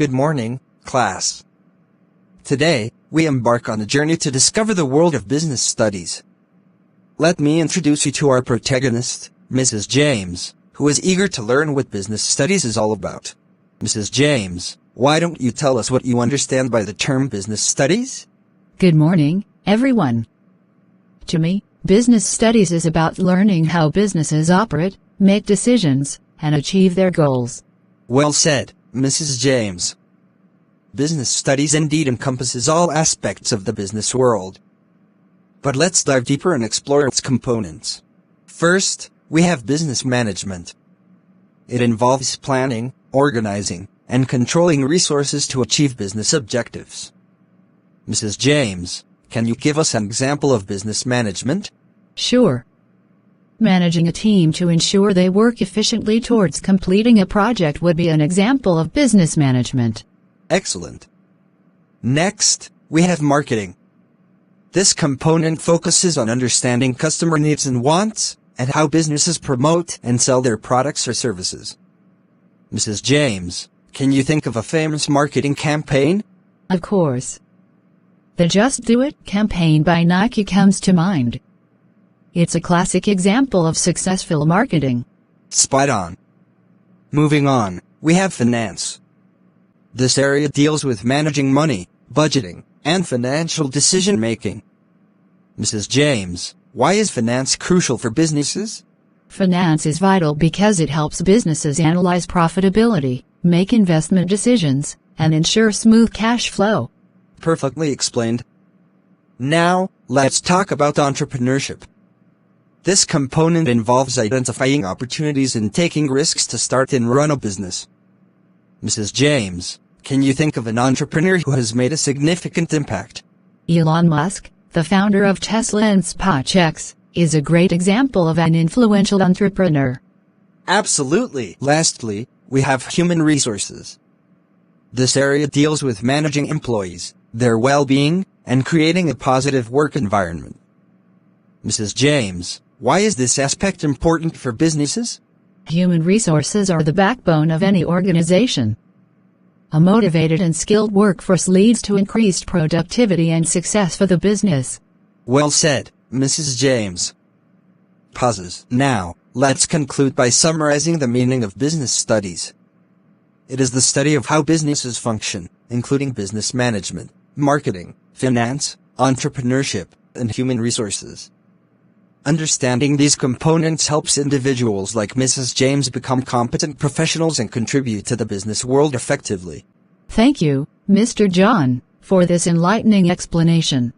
Good morning, class. Today, we embark on a journey to discover the world of business studies. Let me introduce you to our protagonist, Mrs. James, who is eager to learn what business studies is all about. Mrs. James, why don't you tell us what you understand by the term business studies? Good morning, everyone. To me, business studies is about learning how businesses operate, make decisions, and achieve their goals. Well said, Mrs. James. Business studies indeed encompasses all aspects of the business world. But let's dive deeper and explore its components. First, we have business management. It involves planning, organizing, and controlling resources to achieve business objectives. Mrs. James, can you give us an example of business management? Sure. Managing a team to ensure they work efficiently towards completing a project would be an example of business management. Excellent. Next, we have marketing. This component focuses on understanding customer needs and wants, and how businesses promote and sell their products or services. Mrs. James, can you think of a famous marketing campaign? Of course. The Just Do It campaign by Nike comes to mind. It's a classic example of successful marketing. Spot on. Moving on, we have finance. This area deals with managing money, budgeting, and financial decision-making. Mrs. James, why is finance crucial for businesses? Finance is vital because it helps businesses analyze profitability, make investment decisions, and ensure smooth cash flow. Perfectly explained. Now, let's talk about entrepreneurship. This component involves identifying opportunities and taking risks to start and run a business. Mrs. James, can you think of an entrepreneur who has made a significant impact? Elon Musk, the founder of Tesla and SpaceX, is a great example of an influential entrepreneur. Absolutely. Lastly, we have human resources. This area deals with managing employees, their well-being, and creating a positive work environment. Mrs. James, why is this aspect important for businesses? Human resources are the backbone of any organization. A motivated and skilled workforce leads to increased productivity and success for the business. Well said, Mrs. James. Pauses. Now, let's conclude by summarizing the meaning of business studies. It is the study of how businesses function, including business management, marketing, finance, entrepreneurship, and human resources. Understanding these components helps individuals like Mrs. James become competent professionals and contribute to the business world effectively. Thank you, Mr. John, for this enlightening explanation.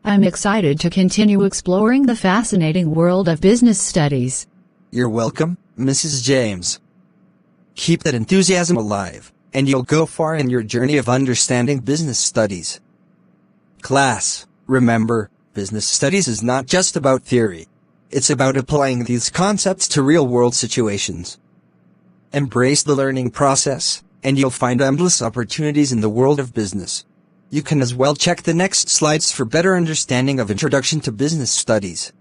I'm excited to continue exploring the fascinating world of business studies. You're welcome, Mrs. James. Keep that enthusiasm alive, and you'll go far in your journey of understanding business studies. Class, remember, business studies is not just about theory. It's about applying these concepts to real-world situations. Embrace the learning process, and you'll find endless opportunities in the world of business. You can as well check the next slides for better understanding of Introduction to Business Studies.